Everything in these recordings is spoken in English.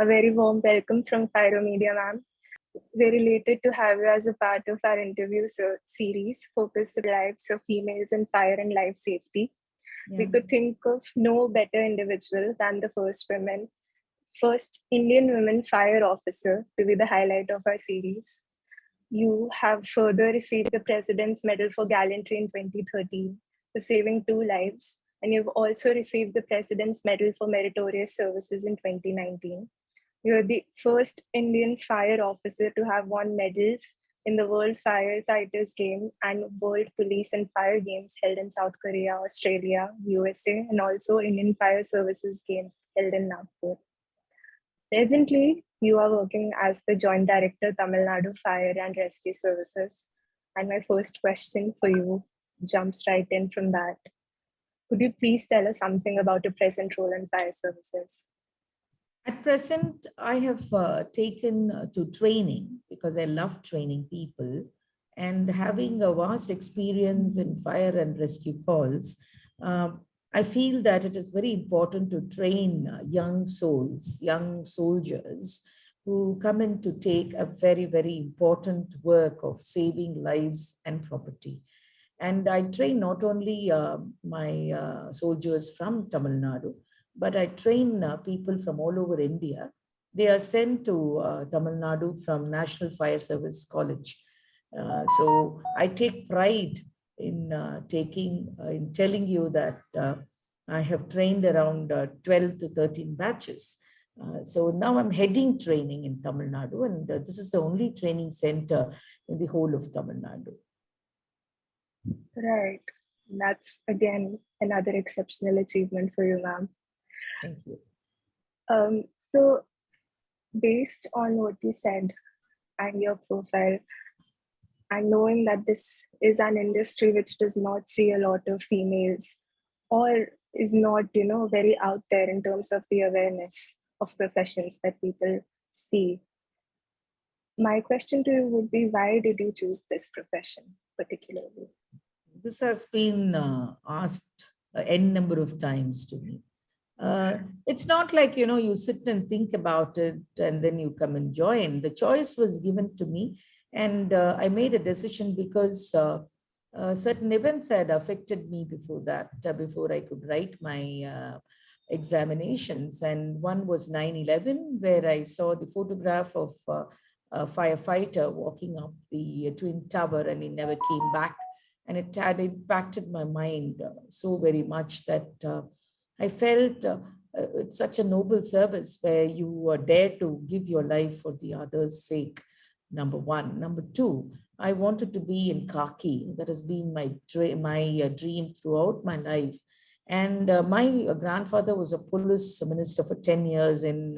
A very warm welcome from Fireo Media, ma'am. We're elated to have you as a part of our interview series focused on the lives of females in fire and life safety. We could think of no better individual than the first Indian women fire officer to be the highlight of our series. You have further received the President's Medal for Gallantry in 2013 for saving 2 lives, and you've also received the President's Medal for Meritorious Services in 2019. You're the first Indian fire officer to have won medals in the World Firefighters Game and World Police and Fire Games held in South Korea, Australia, USA, and also Indian Fire Services Games held in Nagpur. Presently, you are working as the Joint Director, Tamil Nadu Fire and Rescue Services. And my first question for you jumps right in from that. Could you please tell us something about your present role in fire services? At present, I have taken to training because I love training people, and having a vast experience in fire and rescue calls, I feel that it is very important to train young souls, young soldiers who come in to take a very, very important work of saving lives and property. And I train not only my soldiers from Tamil Nadu, but I train people from all over India. They are sent to Tamil Nadu from National Fire Service College. So I take pride in telling you that I have trained around 12 to 13 batches. So now I'm heading training in Tamil Nadu, and this is the only training center in the whole of Tamil Nadu. Right. That's again another exceptional achievement for you, ma'am. Thank you. So based on what you said and your profile, and knowing that this is an industry which does not see a lot of females or is not, very out there in terms of the awareness of professions that people see. My question to you would be, why did you choose this profession particularly? This has been asked n number of times to me. It's not like, you sit and think about it and then you come and join. The choice was given to me, and I made a decision because certain events had affected me before that, before I could write my examinations. And one was 9/11, where I saw the photograph of a firefighter walking up the Twin Tower, and he never came back. And it had impacted my mind so very much that I felt it's such a noble service where you dare to give your life for the others' sake, number one. Number two, I wanted to be in khaki. That has been my dream throughout my life. And my grandfather was a police minister for 10 years in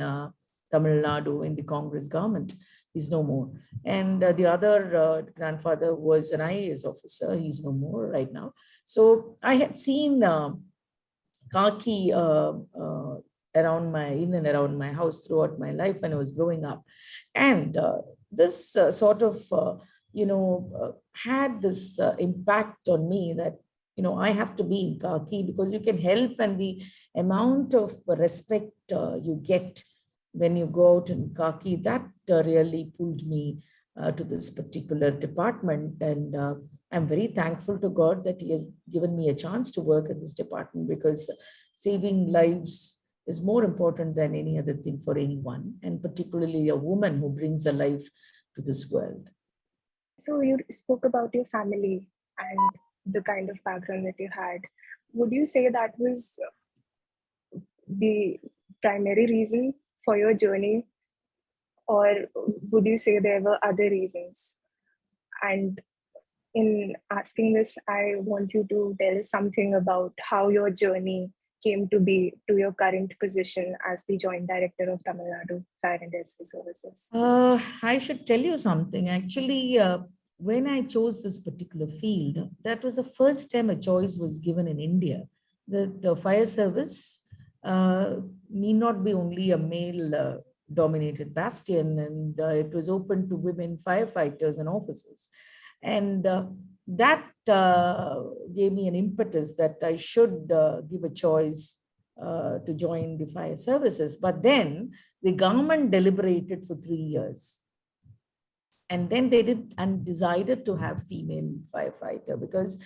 Tamil Nadu in the Congress government. He's no more. And the other grandfather was an IAS officer. He's no more right now. So I had seen khaki in and around my house throughout my life when I was growing up. And this had this impact on me that, I have to be in khaki because you can help, and the amount of respect you get when you go out in khaki, that really pulled me to this particular department. And I'm very thankful to God that He has given me a chance to work in this department, because saving lives is more important than any other thing for anyone, and particularly a woman who brings a life to this world. So you spoke about your family and the kind of background that you had. Would you say that was the primary reason for your journey, or would you say there were other reasons? And in asking this, I want you to tell us something about how your journey came to be to your current position as the Joint Director of Tamil Nadu Fire and Rescue Services. I should tell you something. Actually, when I chose this particular field, that was the first time a choice was given in India. The fire service need not be only a male dominated bastion, and it was open to women firefighters and officers. And that gave me an impetus that I should give a choice to join the fire services. But then The government deliberated for 3 years. And then they did and decided to have female firefighter because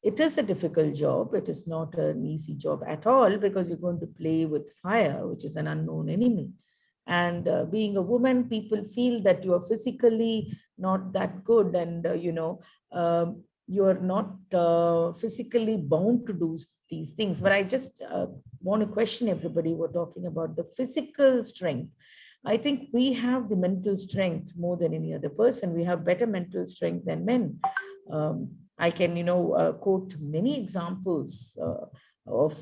it is a difficult job. It is not an easy job at all because you're going to play with fire, which is an unknown enemy. And being a woman, people feel that you are physically not that good, and you are not physically bound to do these things. But I just want to question everybody. We're talking about the physical strength. I think we have the mental strength more than any other person. We have better mental strength than men. I can, quote many examples of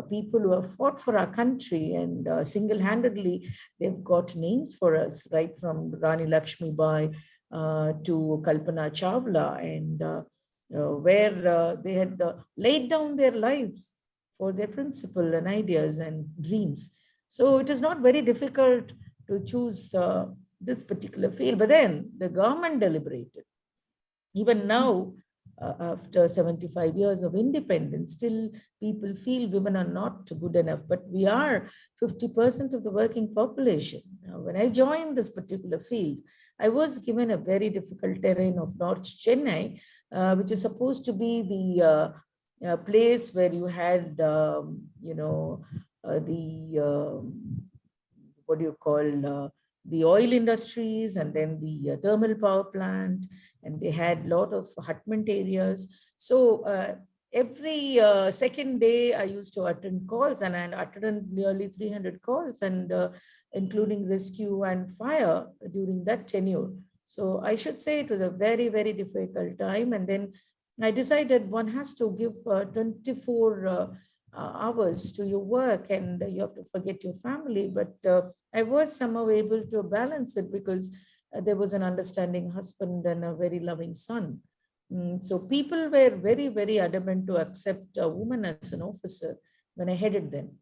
people who have fought for our country, and single-handedly they've got names for us, right from Rani Lakshmi Bai to Kalpana Chawla, and where they had laid down their lives for their principle and ideas and dreams. So it is not very difficult to choose this particular field. But then the government deliberated. Even now, after 75 years of independence, still people feel women are not good enough, but we are 50% of the working population. Now, when I joined this particular field, I was given a very difficult terrain of North Chennai, which is supposed to be the place where you had, what do you call, the oil industries, and then the thermal power plant, and they had a lot of hutment areas. So every second day I used to attend calls, and I attended nearly 300 calls, and including rescue and fire during that tenure. So I should say it was a very, very difficult time. And then I decided one has to give 24 hours to your work, and you have to forget your family. But I was somehow able to balance it because there was an understanding husband and a very loving son. So people were very, very adamant to accept a woman as an officer when I headed them.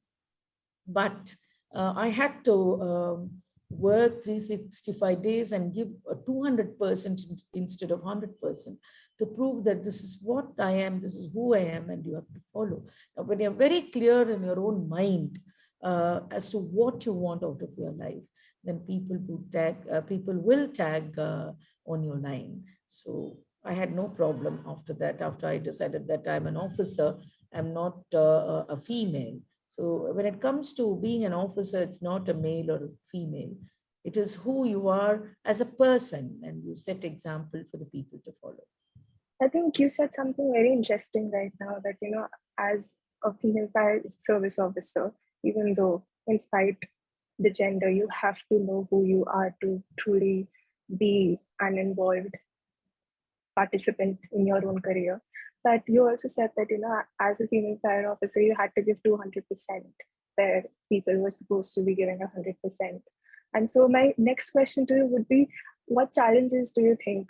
But I had to work 365 days and give 200% instead of 100% to prove that this is what I am, this is who I am, and you have to follow. Now, when you're very clear in your own mind as to what you want out of your life, then people will tag on your line. So I had no problem after that. After I decided that I'm an officer, I'm not a female. So when it comes to being an officer, it's not a male or a female. It is who you are as a person, and you set example for the people to follow. I think you said something very interesting right now, that, as a female fire service officer, even though in spite the gender, you have to know who you are to truly be an involved participant in your own career. But you also said that, as a female fire officer, you had to give 200%, where people were supposed to be giving 100%. And so my next question to you would be, what challenges do you think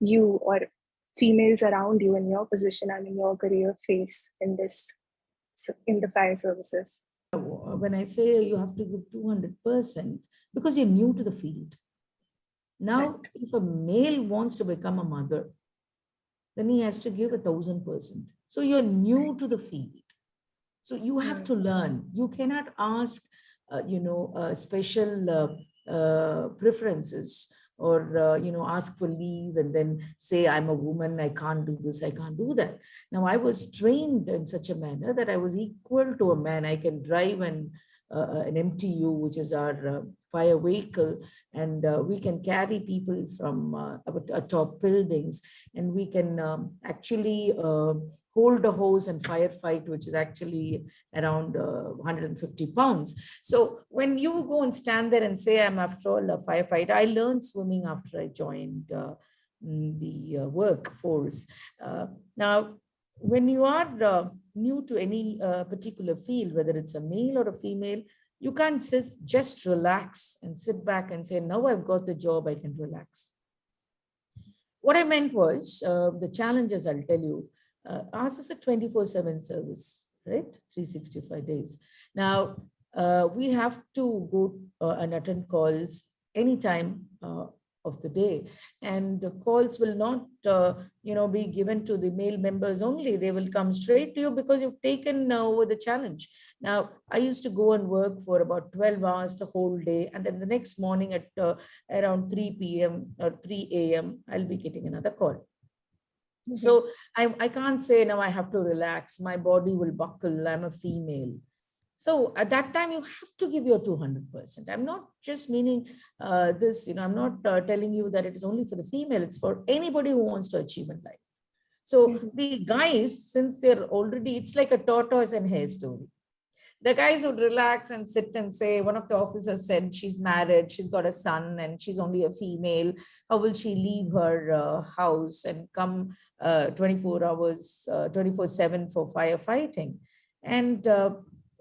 you or females around you in your position and in your career face in the fire services? When I say you have to give 200%, because you're new to the field. Now, right. If a male wants to become a mother, then he has to give 1,000%. So you're new to the field. So you have to learn. You cannot ask, special preferences, or, ask for leave and then say, I'm a woman, I can't do this, I can't do that. Now, I was trained in such a manner that I was equal to a man. I can drive an MTU, which is our fire vehicle, and we can carry people from atop buildings, and we can actually hold a hose and firefight, which is actually around 150 pounds. So when you go and stand there and say, I'm after all a firefighter, I learned swimming after I joined the workforce. Now, when you are new to any particular field, whether it's a male or a female, you can't just relax and sit back and say, now I've got the job, I can relax. What I meant was, the challenges, I'll tell you, ours is a 24/7 service, right? 365 days. Now, we have to go and attend calls anytime of the day. And the calls will not, be given to the male members only. They will come straight to you because you've taken over the challenge. Now, I used to go and work for about 12 hours the whole day. And then the next morning at around 3 p.m. or 3 a.m., I'll be getting another call. So I can't say now I have to relax. My body will buckle. I'm a female. So at that time, you have to give your 200%. I'm not just meaning this, I'm not telling you that it is only for the female. It's for anybody who wants to achieve in life. So the guys, since they're already, it's like a tortoise and hare story. The guys would relax and sit and say, one of the officers said, she's married, she's got a son, and she's only a female. How will she leave her house and come 24 hours, 24/7 for firefighting? And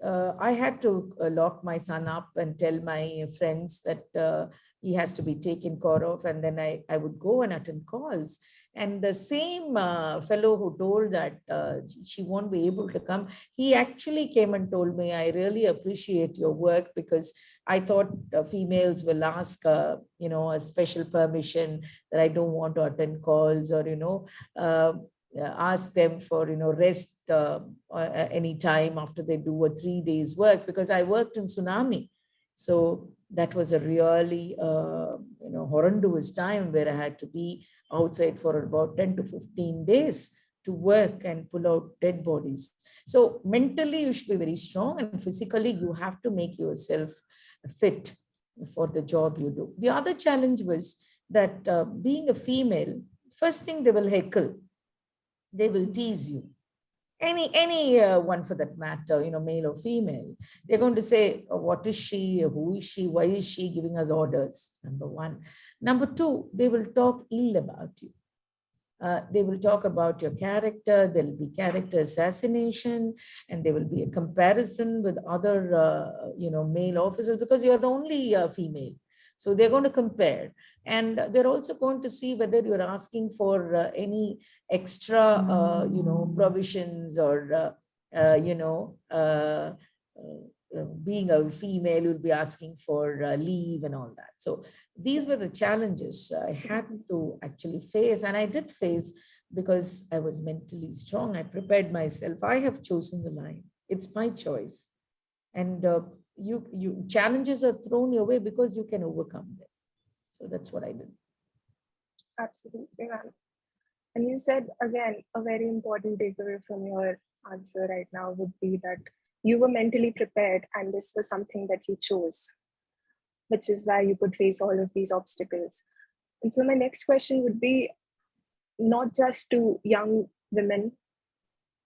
I had to lock my son up and tell my friends that he has to be taken care of. And then I would go and attend calls. And the same fellow who told that she won't be able to come, he actually came and told me, I really appreciate your work, because I thought females will ask, a special permission that I don't want to attend calls, or, ask them for, rest any time after they do a 3 days work, because I worked in tsunami. So that was a really, horrendous time where I had to be outside for about 10 to 15 days to work and pull out dead bodies. So mentally, you should be very strong, and physically, you have to make yourself fit for the job you do. The other challenge was that being a female, first thing, they will heckle. They will tease you. Any one for that matter, male or female. They're going to say, what is she? Who is she? Why is she giving us orders? Number one. Number two, they will talk ill about you. They will talk about your character. There will be character assassination, and there will be a comparison with other, male officers, because you're the only female. So they're going to compare, and they're also going to see whether you're asking for any extra, provisions, or, being a female, you'll be asking for leave and all that. So these were the challenges I had to actually face, and I did face, because I was mentally strong. I prepared myself. I have chosen the line. It's my choice, and you challenges are thrown your way because you can overcome them. So that's what I did. Absolutely, ma'am. And you said, again, a very important takeaway from your answer right now would be that you were mentally prepared, and this was something that you chose, which is why you could face all of these obstacles. And so my next question would be, not just to young women,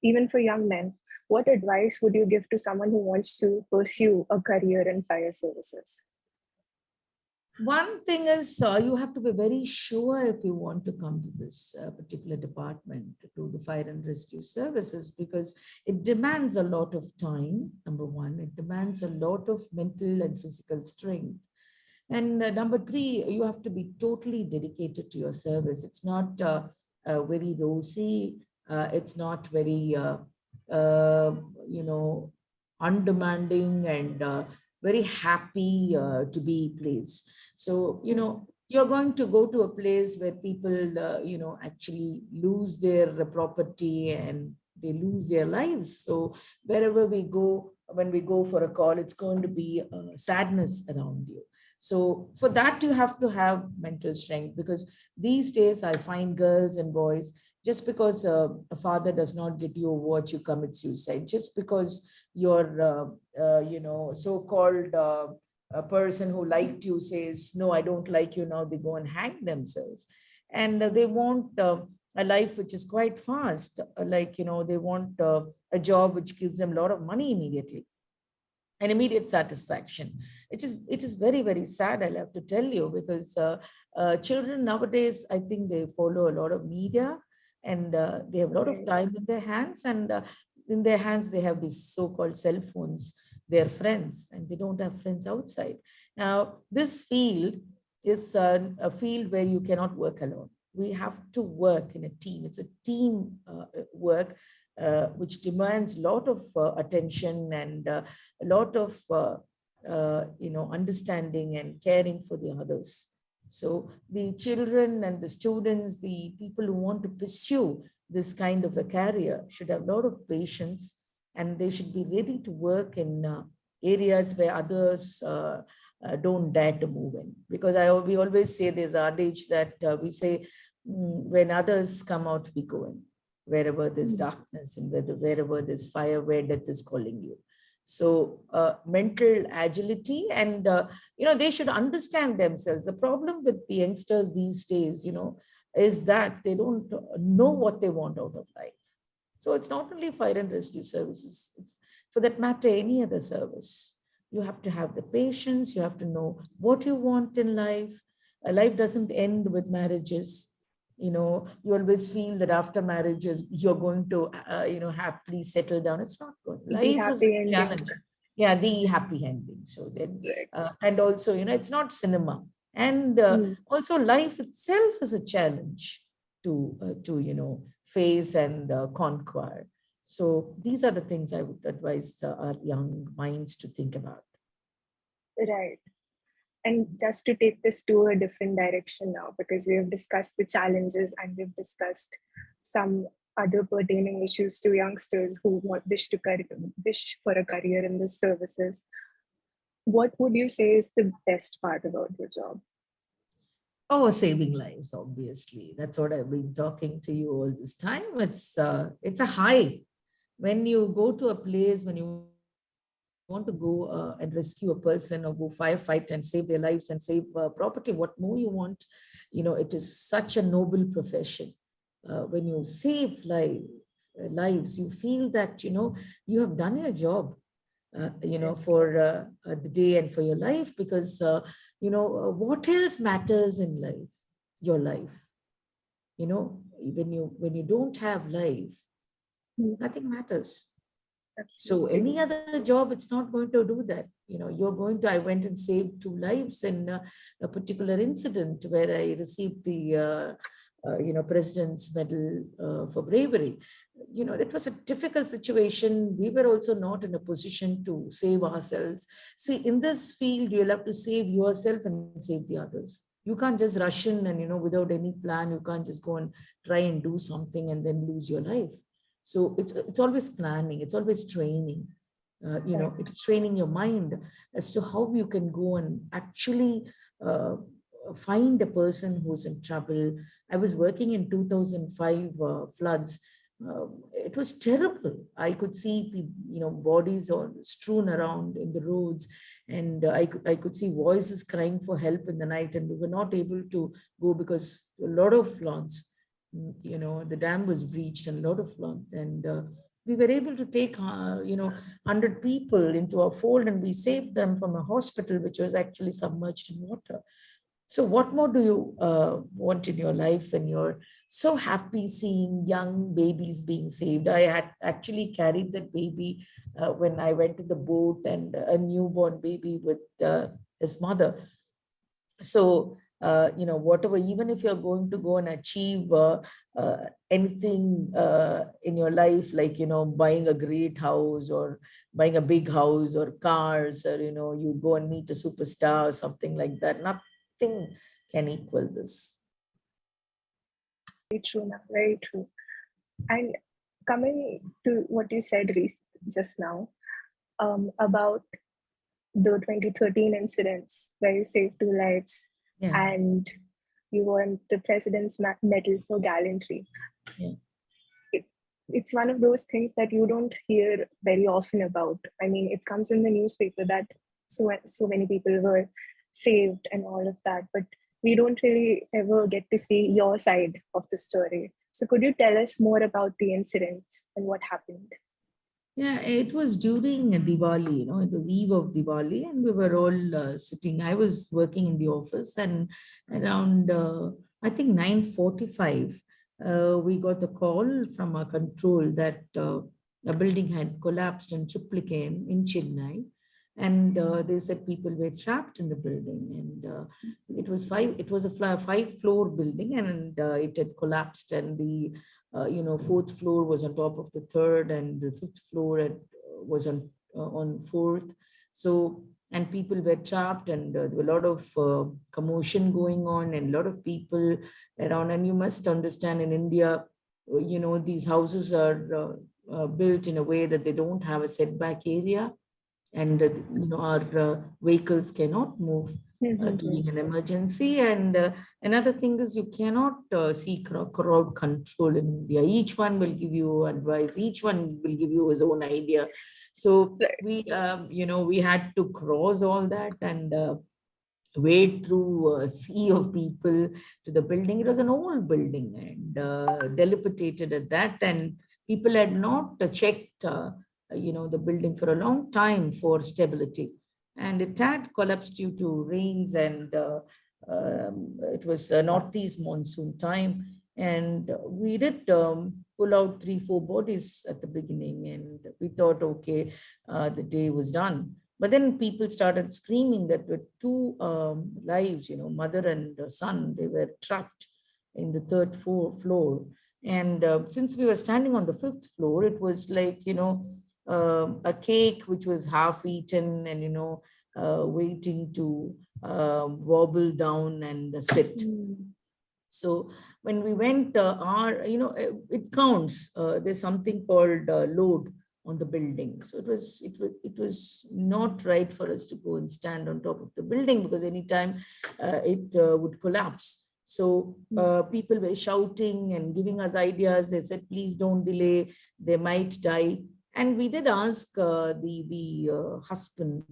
even for young men, what advice would you give to someone who wants to pursue a career in fire services? One thing is, you have to be very sure if you want to come to this particular department, to the fire and rescue services, because it demands a lot of time. Number one, it demands a lot of mental and physical strength. And number three, you have to be totally dedicated to your service. It's not very rosy. It's not very, undemanding and very happy to be placed. So, you're going to go to a place where people, actually lose their property and they lose their lives. So wherever we go, when we go for a call, it's going to be sadness around you. So for that, you have to have mental strength, because these days I find girls and boys, just because a father does not get you a watch, you commit suicide. Just because you're, so-called a person who liked you says, no, I don't like you now, they go and hang themselves. And they want a life which is quite fast. They want a job which gives them a lot of money immediately, an immediate satisfaction. It is very, very sad, I'll have to tell you, because children nowadays, I think they follow a lot of media, and they have a lot of time in their hands, and in their hands, they have these so-called cell phones, their friends, and they don't have friends outside. Now, this field is a field where you cannot work alone. We have to work in a team. It's a team work, which demands a lot of attention and a lot of, understanding and caring for the others. So the children and the students, the people who want to pursue this kind of a career should have a lot of patience, and they should be ready to work in areas where others don't dare to move in. Because we always say there's adage that we say, when others come out, we go in. Wherever there's darkness and wherever there's fire, where death is calling you. So mental agility, and they should understand themselves. The problem with the youngsters these days, is that they don't know what they want out of life. So it's not only fire and rescue services, it's, for that matter, any other service. You have to have the patience, you have to know what you want in life. Life doesn't end with marriages. You always feel that after marriages, you're going to, happily settle down. It's not good. Life is a challenge. Yeah, the happy ending. So then, and also, it's not cinema. And also life itself is a challenge to face and conquer. So these are the things I would advise our young minds to think about. Right. And just to take this to a different direction now, because we have discussed the challenges and we've discussed some other pertaining issues to youngsters who wish for a career in the services. What would you say is the best part about your job? Oh, saving lives, obviously. That's what I've been talking to you all this time. It's a high. When you go to a place, when you want to go and rescue a person or go firefight and save their lives and save property, what more you want? It is such a noble profession. When you save lives, you feel that, you have done your job, for the day and for your life, because, what else matters in life? Your life. When you don't have life, nothing matters. So any other job, it's not going to do that. I went and saved 2 lives in a particular incident where I received the, President's Medal for bravery. It was a difficult situation. We were also not in a position to save ourselves. See, in this field, you'll have to save yourself and save the others. You can't just rush in and, without any plan, you can't just go and try and do something and then lose your life. So it's always planning, it's always training. It's training your mind as to how you can go and actually find a person who's in trouble. I was working in 2005 floods. It was terrible. I could see, bodies strewn around in the roads, and I could see voices crying for help in the night, and we were not able to go because a lot of floods. The dam was breached and a lot of flood, and we were able to take 100 people into our fold, and we saved them from a hospital which was actually submerged in water. So what more do you want in your life when you're so happy seeing young babies being saved? I had actually carried that baby when I went to the boat, and a newborn baby with his mother. So whatever, even if you're going to go and achieve anything in your life, like, buying a great house or buying a big house or cars, or, you go and meet a superstar or something like that, nothing can equal this. Very true, very true. And coming to what you said just now about the 2013 incidents where you saved 2 lives, and you won the President's Medal for gallantry. It's one of those things that you don't hear very often about. I mean, it comes in the newspaper that so many people were saved and all of that, but we don't really ever get to see your side of the story. So could you tell us more about the incidents and what happened? Yeah, it was during Diwali, it was eve of Diwali, and we were all sitting. I was working in the office, and around, I think 9:45, we got the call from our control that a building had collapsed in Triplicane in Chennai. And they said people were trapped in the building, and it was a 5-floor building, and it had collapsed, and the 4th floor was on top of the 3rd, and the 5th floor was on 4th. So and people were trapped, and there were a lot of commotion going on, and a lot of people around. And you must understand, in India, these houses are built in a way that they don't have a setback area, and our vehicles cannot move during an emergency. And another thing is, you cannot see crowd control in India. Each one will give you advice, each one will give you his own idea. So we had to cross all that and wade through a sea of people to the building. It was an old building and dilapidated at that, and people had not checked the building for a long time for stability, and it had collapsed due to rains, and it was a northeast monsoon time, and we did pull out 3-4 bodies at the beginning, and we thought, okay, the day was done. But then people started screaming that with 2 lives, mother and son, they were trapped in the 3rd floor. And since we were standing on the 5th floor, it was like, a cake which was half eaten and, waiting to wobble down and sit. So when we went, it counts. There's something called load on the building. So it was not right for us to go and stand on top of the building, because anytime it would collapse. So people were shouting and giving us ideas. They said, please don't delay, they might die. And we did ask the husband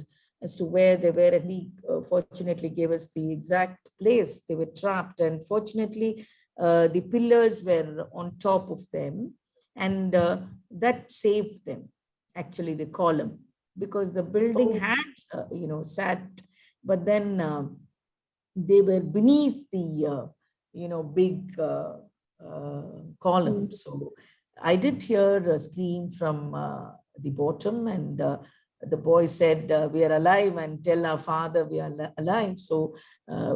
as to where they were, and he fortunately gave us the exact place they were trapped. And fortunately, the pillars were on top of them, and that saved them, actually, the column, because the building had sat, but then they were beneath the big column. So I did hear a scream from the bottom, and the boy said, we are alive, and tell our father we are alive. So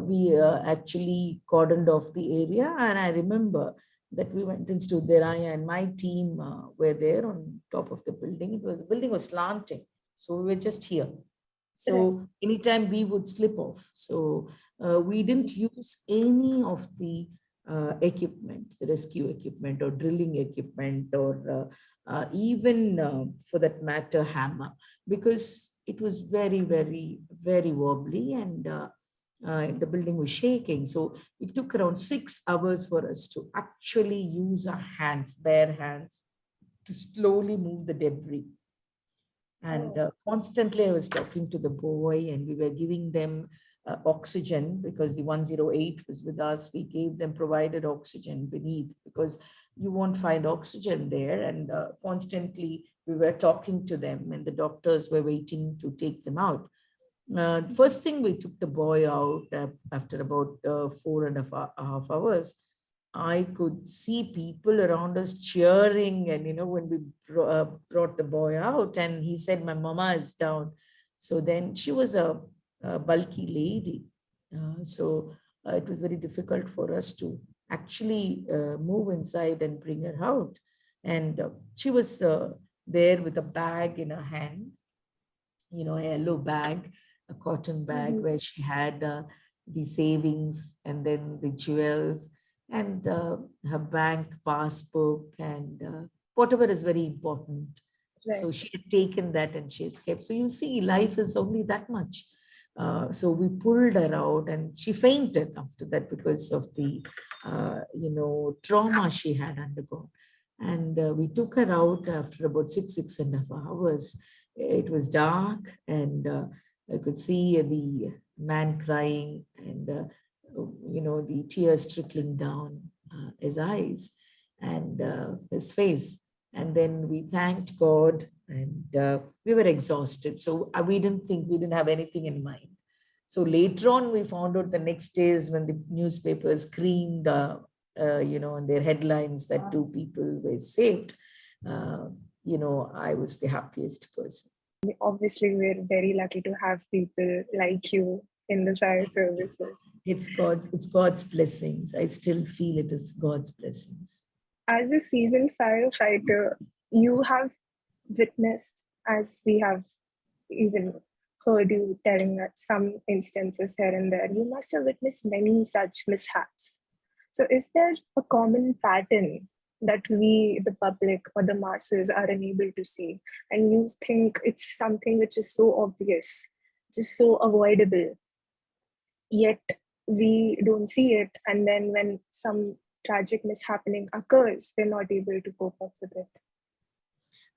we actually cordoned off the area, and I remember that we went and stood there. I and my team were there on top of the building. The building was slanting, so we were just here. So anytime we would slip off. So we didn't use any of the equipment, the rescue equipment or drilling equipment, or even for that matter, hammer, because it was very, very, very wobbly, and the building was shaking. So it took around 6 hours for us to actually use our hands, bare hands, to slowly move the debris. And constantly I was talking to the boy, and we were giving them oxygen, because the 108 was with us. We provided oxygen beneath, because you won't find oxygen there. And constantly we were talking to them, and the doctors were waiting to take them out. First thing, we took the boy out after about 4.5 hours. I could see people around us cheering, and when we brought the boy out, and he said, my mama is down. So then she was a bulky lady, so it was very difficult for us to actually move inside and bring her out. And she was there with a bag in her hand, a yellow bag, a cotton bag, where she had the savings, and then the jewels, and her bank passbook, and whatever is very important. So she had taken that, and she escaped. So you see, life is only that much. So we pulled her out, and she fainted after that, because of the trauma she had undergone. And we took her out after about 6.5 hours. It was dark, and I could see the man crying, and the tears trickling down his eyes and his face. And then we thanked God, and we were exhausted. So we didn't have anything in mind. So later on, we found out the next days, when the newspapers screamed, in their headlines, that 2 people were saved. I was the happiest person. Obviously, we're very lucky to have people like you in the fire services. It's God's blessings. I still feel it is God's blessings. As a seasoned firefighter, you have witnessed, as we have even heard you telling us some instances here and there. You must have witnessed many such mishaps. So is there a common pattern that we, the public or the masses, are unable to see? And you think it's something which is so obvious, just so avoidable, yet we don't see it. And then when some tragic mishappening occurs, we're not able to cope up with it.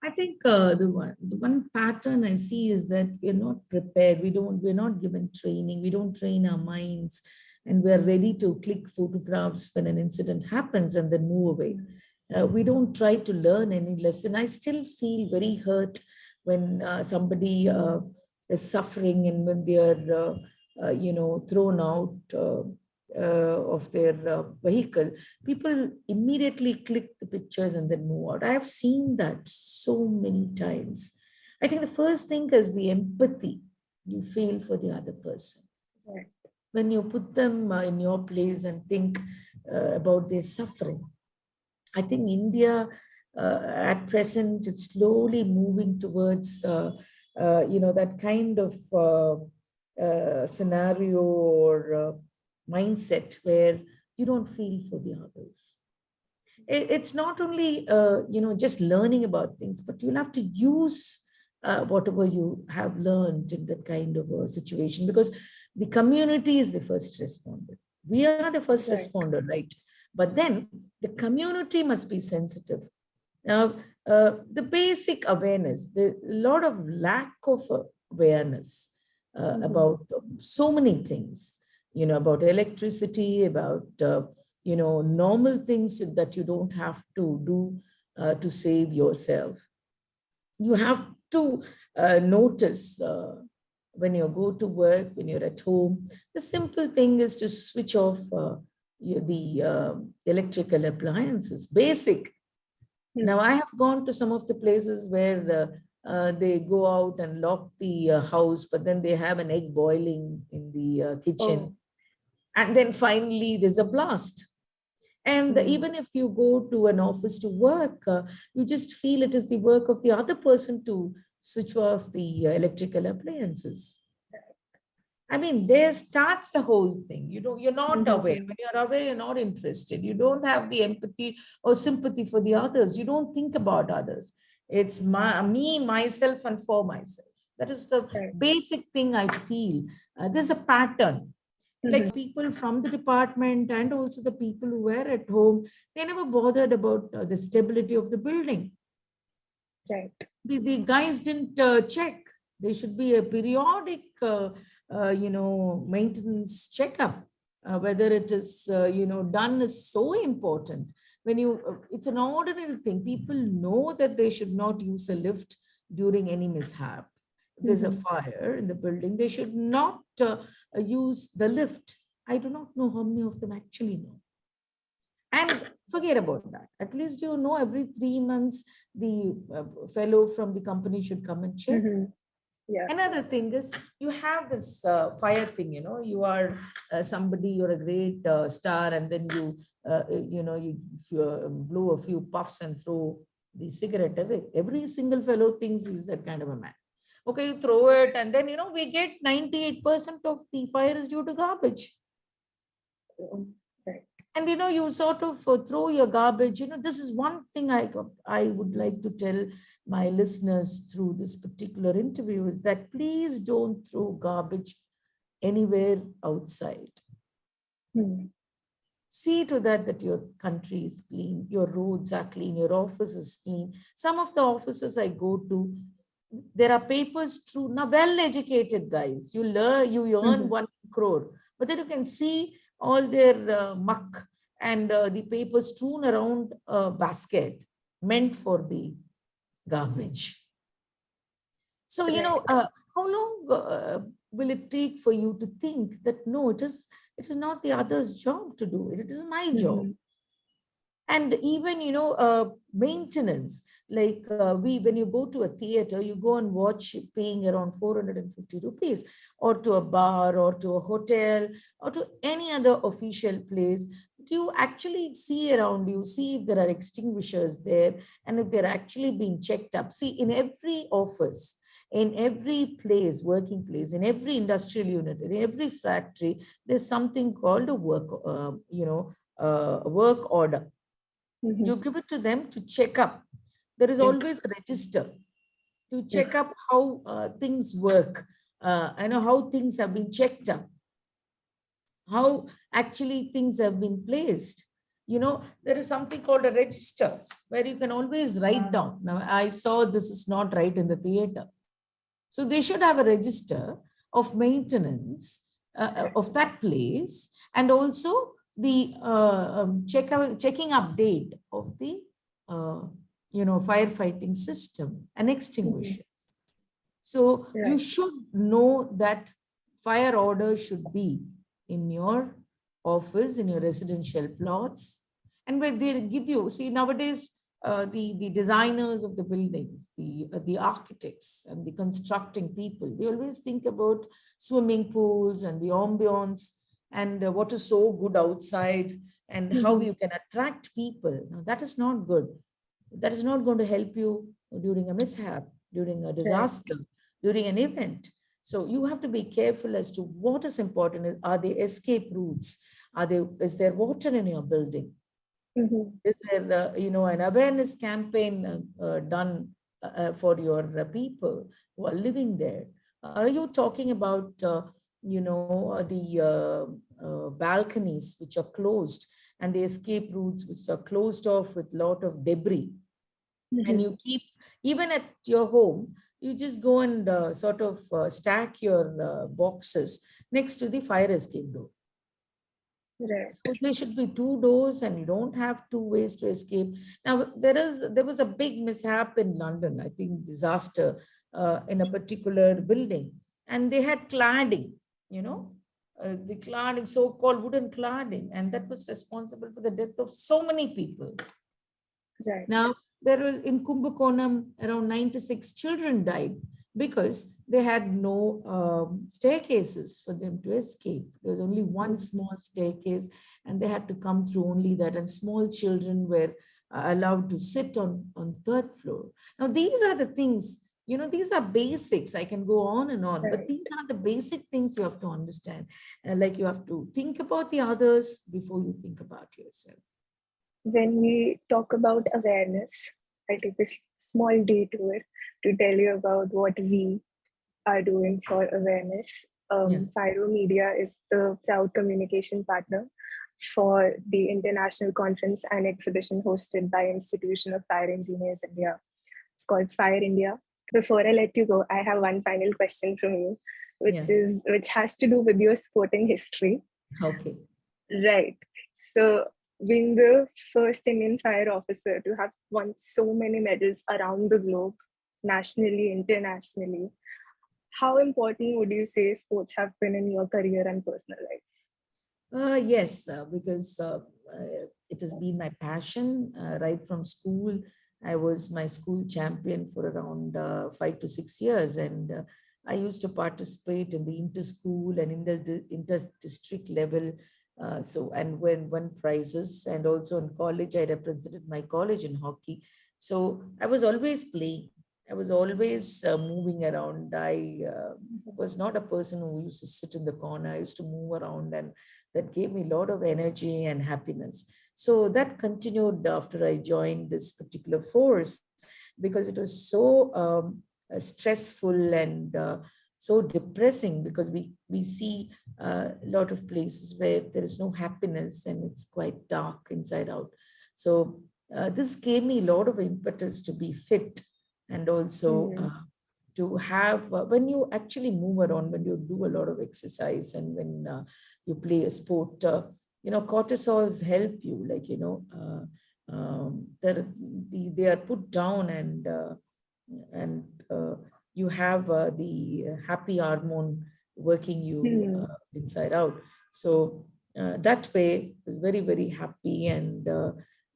I think the one pattern I see is that we're not prepared. We're not given training. We don't train our minds, and we're ready to click photographs when an incident happens and then move away. We don't try to learn any lesson. I still feel very hurt when somebody is suffering and when they are, thrown out of their vehicle. People immediately click the pictures and then move out. I have seen that so many times. I think the first thing is the empathy you feel for the other person. Right. When you put them in your place and think about their suffering. I think India at present is slowly moving towards that kind of scenario or mindset where you don't feel for the others. It's not only just learning about things, but you'll have to use whatever you have learned in that kind of a situation, because the community is the first responder. We are the first responder, right? But then the community must be sensitive. Now, the basic awareness, the lot of lack of awareness about so many things, about electricity, about, normal things that you don't have to do to save yourself. You have to notice when you go to work, when you're at home, the simple thing is to switch off the electrical appliances, basic. Now, I have gone to some of the places where they go out and lock the house, but then they have an egg boiling in the kitchen. And then finally, there's a blast. And even if you go to an office to work, you just feel it is the work of the other person to switch off the electrical appliances. I mean, there starts the whole thing. You're not aware. When you're aware, you're not interested. You don't have the empathy or sympathy for the others. You don't think about others. It's me, myself, and for myself. That is the basic thing I feel. There's a pattern. Like people from the department and also the people who were at home, they never bothered about the stability of the building. Right. The guys didn't check. There should be a periodic, maintenance checkup. Whether it is, done is so important. When it's an ordinary thing. People know that they should not use a lift during any mishap. If there's a fire in the building, they should not use the lift. I do not know how many of them actually know. And forget about that. At least every 3 months, the fellow from the company should come and check. Yeah. Another thing is you have this fire thing, you are somebody, you're a great star, and then you blow a few puffs and throw the cigarette away. Every single fellow thinks he's that kind of a man. Okay, you throw it, and then, we get 98% of the fire is due to garbage. And, you sort of throw your garbage. This is one thing I would like to tell my listeners through this particular interview is that please don't throw garbage anywhere outside. See to that your country is clean, your roads are clean, your office is clean. Some of the offices I go to, there are papers through, now well-educated guys, you earn 1 crore, but then you can see all their muck and the papers strewn around a basket meant for the garbage. So, how long will it take for you to think that, no, it is not the other's job to do it. It is my job. And even, maintenance, like when you go to a theater, you go and watch paying around 450 rupees, or to a bar, or to a hotel, or to any other official place. You actually see around you, see if there are extinguishers there, and if they're actually being checked up. See, in every office, in every place, working place, in every industrial unit, in every factory, there's something called a work order. You give it to them to check up. There is always a register to check up how things work, how things have been checked up, how actually things have been placed. There is something called a register where you can always write down. Now, I saw this is not right in the theater. So they should have a register of maintenance of that place, and also the checking update of the firefighting system and extinguishers. So you should know that fire order should be in your office, in your residential plots, and where they give you, see, nowadays the designers of the buildings, the architects and the constructing people, they always think about swimming pools and the ambience and what is so good outside and how you can attract people. Now, that is not good. That is not going to help you during a mishap, during a disaster, during an event. So you have to be careful as to what is important. Are there escape routes? Is there water in your building? Is there, an awareness campaign done for your people who are living there? Are you talking about, the balconies which are closed and the escape routes which are closed off with a lot of debris? And you keep, even at your home, you just go and stack your boxes next to the fire escape door. Right. So there should be 2 doors and you don't have 2 ways to escape. Now, there was a big mishap in London, I think disaster in a particular building. And they had cladding, the cladding, so-called wooden cladding. And that was responsible for the death of so many people. Right. Now, there was in Kumbakonam, around 96 children died because they had no staircases for them to escape. There was only one small staircase and they had to come through only that. And small children were allowed to sit on the 3rd floor. Now, these are the things, these are basics. I can go on and on, but these are the basic things you have to understand. Like you have to think about the others before you think about yourself. When we talk about awareness, I take a small detour to tell you about what we are doing for awareness. Fireo Media is the proud communication partner for the international conference and exhibition hosted by Institution of Fire Engineers India. It's called Fire India. Before I let you go, I have one final question from you, which has to do with your sporting history. Okay. Right. So, being the first Indian fire officer to have won so many medals around the globe, nationally, internationally, how important would you say sports have been in your career and personal life? Yes, because it has been my passion right from school. I was my school champion for around 5 to 6 years, and I used to participate in the inter-school and inter-district level. And won prizes, and also in college, I represented my college in hockey. So I was always playing. I was always moving around. I was not a person who used to sit in the corner. I used to move around, and that gave me a lot of energy and happiness. So that continued after I joined this particular force, because it was so stressful and so depressing, because we see a lot of places where there is no happiness and it's quite dark inside out. So this gave me a lot of impetus to be fit, and also to have, when you actually move around, when you do a lot of exercise, and when you play a sport, cortisols help you, like, they are put down, and you have the happy hormone working you inside out. So that way was very, very happy. And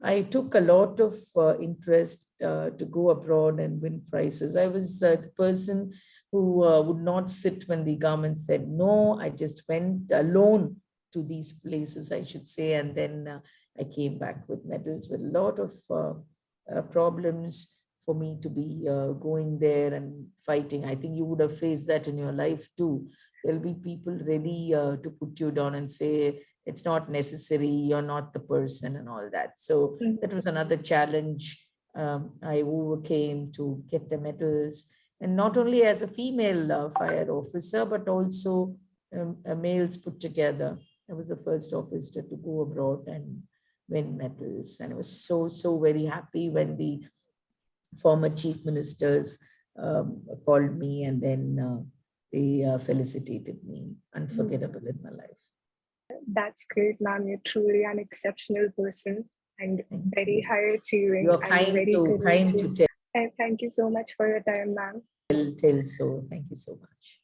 I took a lot of interest to go abroad and win prizes. I was the person who would not sit when the government said no. I just went alone to these places, I should say. And then I came back with medals, with a lot of problems, for me to be going there and fighting. I think you would have faced that in your life too. There'll be people ready to put you down and say, it's not necessary, you're not the person and all that. So that was another challenge I overcame to get the medals. And not only as a female fire officer, but also males put together. I was the first officer to go abroad and win medals. And I was so very happy when the former chief ministers called me, and then they felicitated me. Unforgettable in my life. That's great, ma'am. You're truly an exceptional person and very high achieving. You're and kind very to courageous. tell. And thank you so much for your time, ma'am. Tell so. Thank you so much.